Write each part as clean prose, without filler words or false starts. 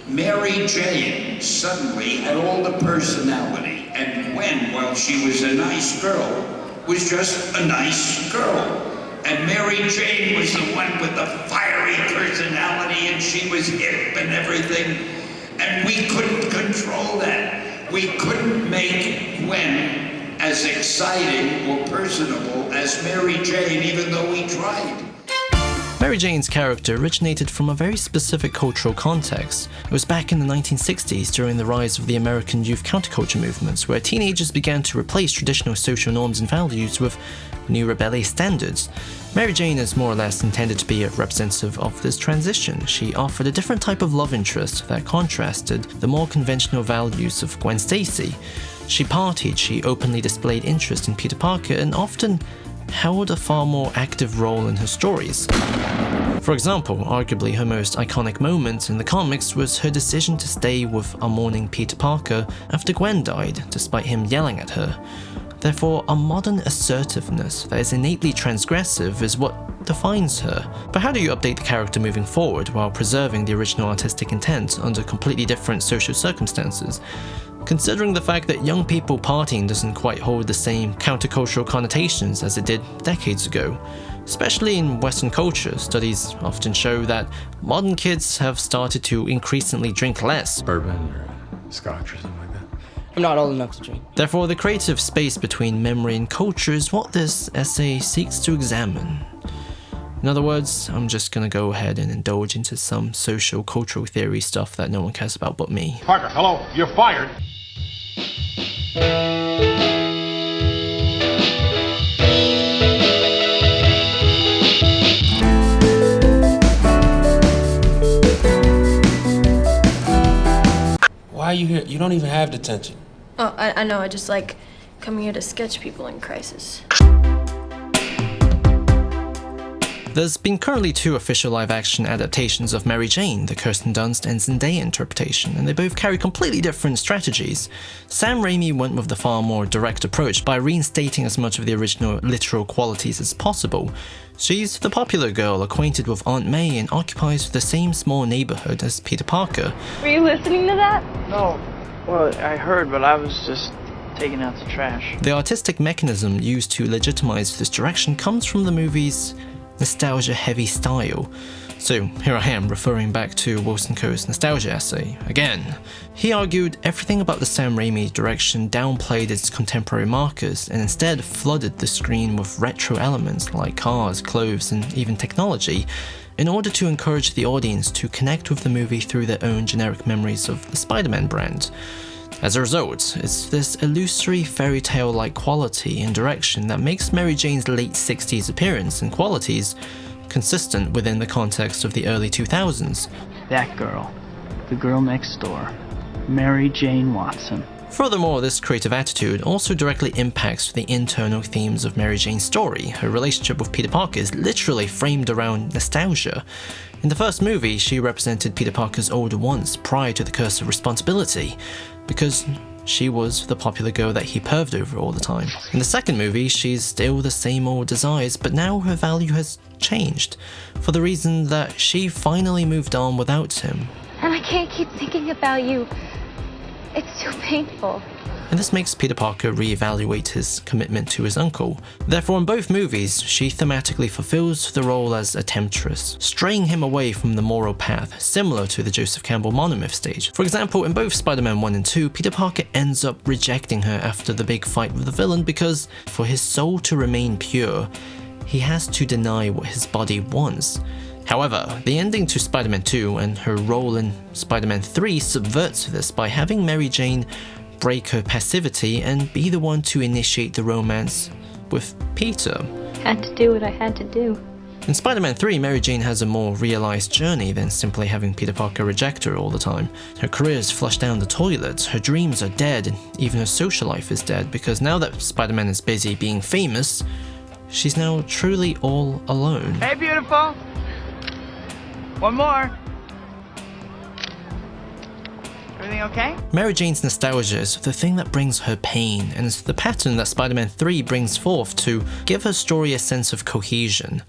Mary Jane suddenly had all the personality, and Gwen, while she was a nice girl, was just a nice girl. And Mary Jane was the one with the fiery personality, and she was hip and everything. And we couldn't control that. We couldn't make Gwen as exciting or personable as Mary Jane, even though we tried. Mary Jane's character originated from a very specific cultural context. It was back in the 1960s during the rise of the American youth counterculture movements, where teenagers began to replace traditional social norms and values with new rebellious standards. Mary Jane is more or less intended to be a representative of this transition. She offered a different type of love interest that contrasted the more conventional values of Gwen Stacy. She partied, she openly displayed interest in Peter Parker, and often held a far more active role in her stories. For example, arguably her most iconic moment in the comics was her decision to stay with a mourning Peter Parker after Gwen died, despite him yelling at her. Therefore, a modern assertiveness that is innately transgressive is what defines her. But how do you update the character moving forward while preserving the original artistic intent under completely different social circumstances? Considering the fact that young people partying doesn't quite hold the same countercultural connotations as it did decades ago. Especially in Western culture, studies often show that modern kids have started to increasingly drink less. Bourbon or scotch or something like that. I'm not old enough to drink. Therefore, the creative space between memory and culture is what this essay seeks to examine. In other words, I'm just gonna go ahead and indulge into some social cultural theory stuff that no one cares about but me. Parker, hello, you're fired. Why are you here? You don't even have detention. Oh, I know. I just like coming here to sketch people in crisis. There's been currently 2 official live-action adaptations of Mary Jane, the Kirsten Dunst and Zendaya interpretation, and they both carry completely different strategies. Sam Raimi went with the far more direct approach by reinstating as much of the original literal qualities as possible. She's the popular girl acquainted with Aunt May and occupies the same small neighborhood as Peter Parker. Were you listening to that? No. Well, I heard, but I was just taking out the trash. The artistic mechanism used to legitimize this direction comes from the movie's nostalgia-heavy style. So here I am referring back to Wilson Coe's nostalgia essay again. He argued everything about the Sam Raimi direction downplayed its contemporary markers and instead flooded the screen with retro elements like cars, clothes, and even technology in order to encourage the audience to connect with the movie through their own generic memories of the Spider-Man brand. As a result, it's this illusory fairy tale-like quality and direction that makes Mary Jane's late 60s appearance and qualities consistent within the context of the early 2000s. That girl. The girl next door. Mary Jane Watson. Furthermore, this creative attitude also directly impacts the internal themes of Mary Jane's story. Her relationship with Peter Parker is literally framed around nostalgia. In the first movie, she represented Peter Parker's older once prior to the curse of responsibility, because she was the popular girl that he perved over all the time. In the second movie, she's still the same old desires, but now her value has changed, for the reason that she finally moved on without him. And I can't keep thinking about you. It's too painful. And this makes Peter Parker reevaluate his commitment to his uncle. Therefore, in both movies, she thematically fulfills the role as a temptress, straying him away from the moral path, similar to the Joseph Campbell monomyth stage. For example, in both Spider-Man 1 and 2, Peter Parker ends up rejecting her after the big fight with the villain because, for his soul to remain pure, he has to deny what his body wants. However, the ending to Spider-Man 2 and her role in Spider-Man 3 subverts this by having Mary Jane break her passivity and be the one to initiate the romance with Peter. Had to do what I had to do. In Spider-Man 3, Mary Jane has a more realized journey than simply having Peter Parker reject her all the time. Her career is flushed down the toilet, her dreams are dead, and even her social life is dead because now that Spider-Man is busy being famous, she's now truly all alone. Hey, beautiful! One more! Everything okay? Mary Jane's nostalgia is the thing that brings her pain, and it's the pattern that Spider-Man 3 brings forth to give her story a sense of cohesion.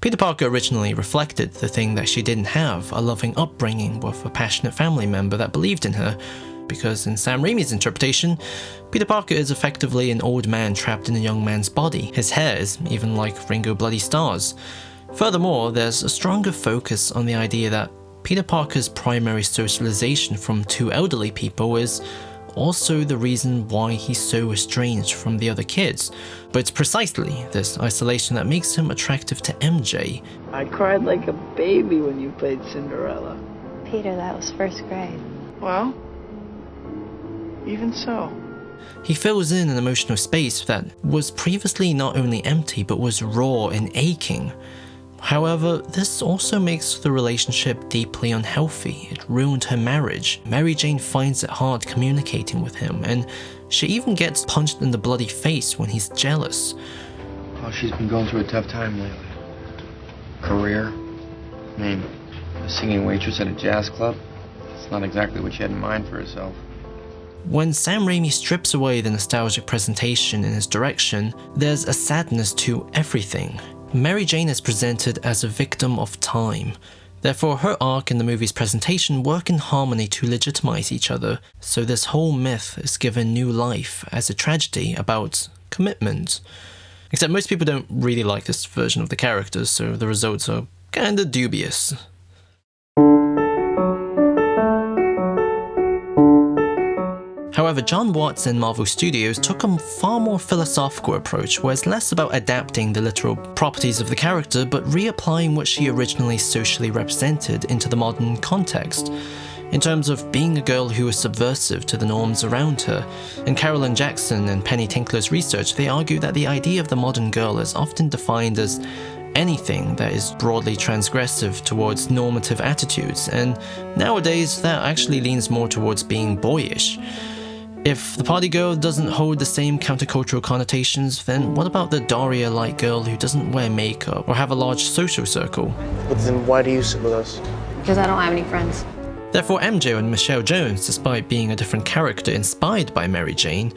Peter Parker originally reflected the thing that she didn't have, a loving upbringing with a passionate family member that believed in her, because in Sam Raimi's interpretation, Peter Parker is effectively an old man trapped in a young man's body. His hair is even like Ringo Bloody Stars. Furthermore, there's a stronger focus on the idea that Peter Parker's primary socialization from two elderly people is also the reason why he's so estranged from the other kids. But it's precisely this isolation that makes him attractive to MJ. I cried like a baby when you played Cinderella. Peter, that was first grade. Well, even so. He fills in an emotional space that was previously not only empty but was raw and aching. However, this also makes the relationship deeply unhealthy. It ruined her marriage. Mary Jane finds it hard communicating with him, and she even gets punched in the bloody face when he's jealous. Oh, she's been going through a tough time lately. Career. I mean, a singing waitress at a jazz club. It's not exactly what she had in mind for herself. When Sam Raimi strips away the nostalgic presentation in his direction, there's a sadness to everything. Mary Jane is presented as a victim of time. Therefore, her arc and the movie's presentation work in harmony to legitimize each other, so this whole myth is given new life as a tragedy about commitment. Except most people don't really like this version of the characters, so the results are kinda dubious. However, John Watts and Marvel Studios took a far more philosophical approach, where it's less about adapting the literal properties of the character, but reapplying what she originally socially represented into the modern context, in terms of being a girl who was subversive to the norms around her. In Carolyn Jackson and Penny Tinkler's research, they argue that the idea of the modern girl is often defined as anything that is broadly transgressive towards normative attitudes, and nowadays that actually leans more towards being boyish. If the party girl doesn't hold the same countercultural connotations, then what about the Daria-like girl who doesn't wear makeup or have a large social circle? But then why do you sit with us? Because I don't have any friends. Therefore, MJ and Michelle Jones, despite being a different character inspired by Mary Jane,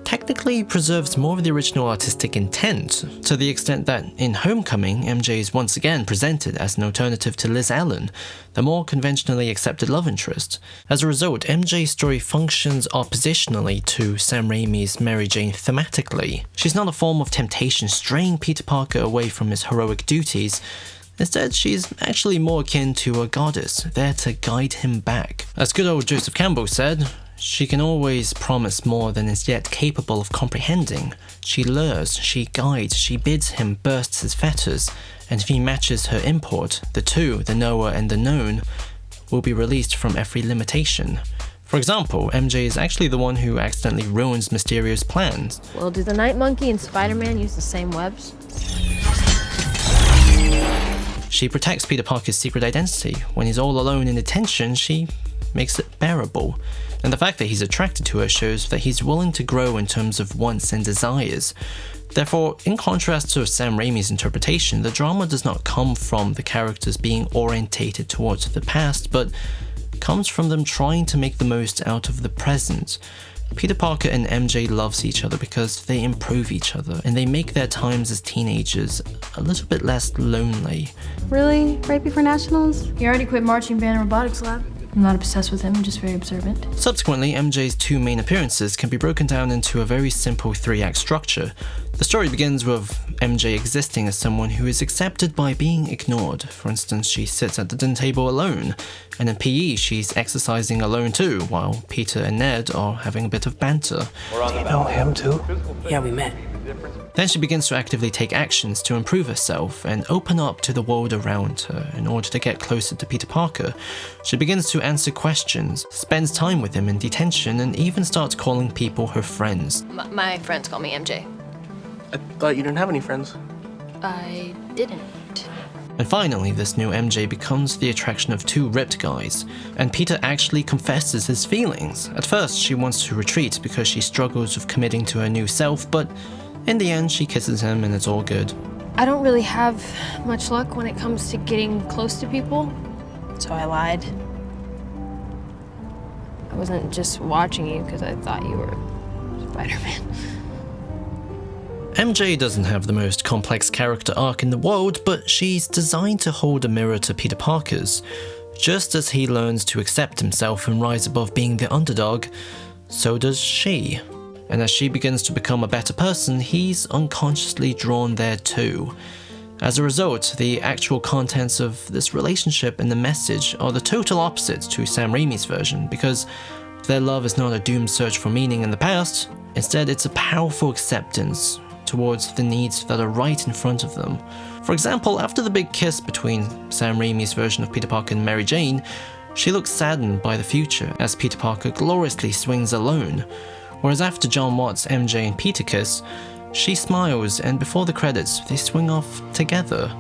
technically preserves more of the original artistic intent, to the extent that in Homecoming, MJ is once again presented as an alternative to Liz Allen, the more conventionally accepted love interest. As a result, MJ's story functions oppositionally to Sam Raimi's Mary Jane thematically. She's not a form of temptation straying Peter Parker away from his heroic duties. Instead, she's actually more akin to a goddess, there to guide him back. As good old Joseph Campbell said, she can always promise more than is yet capable of comprehending. She lures, she guides, she bids him burst his fetters, and if he matches her import, the two, the knower and the known, will be released from every limitation. For example, MJ is actually the one who accidentally ruins Mysterio's plans. Well, do the Night Monkey and Spider-Man use the same webs? She protects Peter Parker's secret identity. When he's all alone in detention, she makes it bearable. And the fact that he's attracted to her shows that he's willing to grow in terms of wants and desires. Therefore, in contrast to Sam Raimi's interpretation, the drama does not come from the characters being orientated towards the past, but comes from them trying to make the most out of the present. Peter Parker and MJ loves each other because they improve each other, and they make their times as teenagers a little bit less lonely. Really? Right before nationals? He already quit marching band and robotics lab. I'm not obsessed with him, I'm just very observant. Subsequently, MJ's two main appearances can be broken down into a very simple three-act structure. The story begins with MJ existing as someone who is accepted by being ignored. For instance, she sits at the dinner table alone, and in PE she's exercising alone too, while Peter and Ned are having a bit of banter. Do you know him too? Yeah, we met. Then she begins to actively take actions to improve herself and open up to the world around her in order to get closer to Peter Parker. She begins to answer questions, spends time with him in detention, and even starts calling people her friends. My friends call me MJ. I thought you didn't have any friends. I didn't. And finally, this new MJ becomes the attraction of two ripped guys, and Peter actually confesses his feelings. At first, she wants to retreat because she struggles with committing to her new self, but in the end, she kisses him and it's all good. I don't really have much luck when it comes to getting close to people, so I lied. I wasn't just watching you because I thought you were Spider-Man. MJ doesn't have the most complex character arc in the world, but she's designed to hold a mirror to Peter Parker's. Just as he learns to accept himself and rise above being the underdog, so does she. And as she begins to become a better person, he's unconsciously drawn there too. As a result, the actual contents of this relationship and the message are the total opposites to Sam Raimi's version, because their love is not a doomed search for meaning in the past. Instead, it's a powerful acceptance towards the needs that are right in front of them. For example, after the big kiss between Sam Raimi's version of Peter Parker and Mary Jane, she looks saddened by the future as Peter Parker gloriously swings alone. Whereas after John Watts' MJ and Peter kiss, she smiles and before the credits, they swing off together.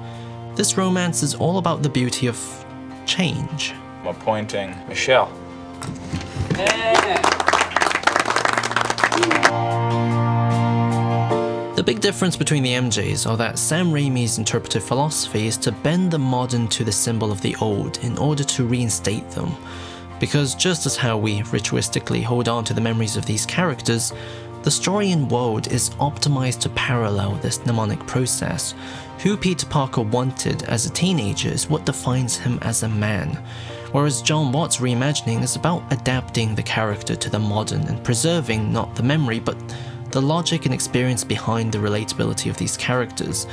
This romance is all about the beauty of change. I'm appointing Michelle. The big difference between the MJs are that Sam Raimi's interpretive philosophy is to bend the modern to the symbol of the old in order to reinstate them. Because just as how we ritualistically hold on to the memories of these characters, the story and world is optimized to parallel this mnemonic process. Who Peter Parker wanted as a teenager is what defines him as a man, whereas John Watts' reimagining is about adapting the character to the modern and preserving not the memory but the logic and experience behind the relatability of these characters.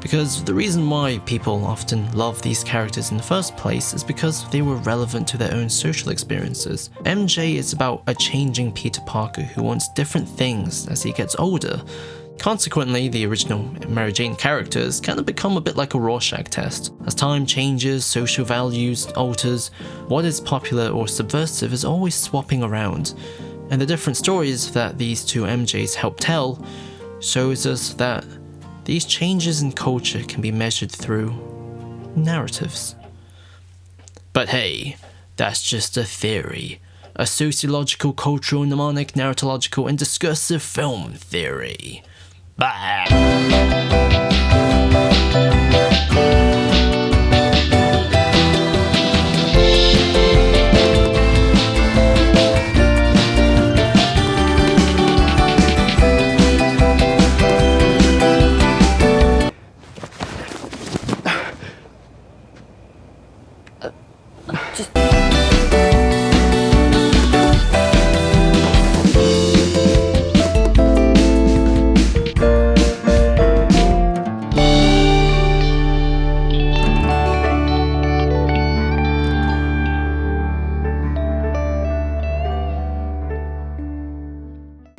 Because the reason why people often love these characters in the first place is because they were relevant to their own social experiences. MJ is about a changing Peter Parker who wants different things as he gets older. Consequently, the original Mary Jane characters kind of become a bit like a Rorschach test. As time changes, social values alters, what is popular or subversive is always swapping around. And the different stories that these two MJs help tell shows us that these changes in culture can be measured through narratives. But hey, that's just a theory. A sociological, cultural, mnemonic, narratological, and discursive film theory. Bye!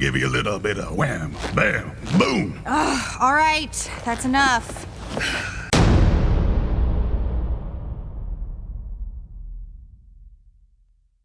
Give you a little bit of wham, bam, boom. All right, that's enough.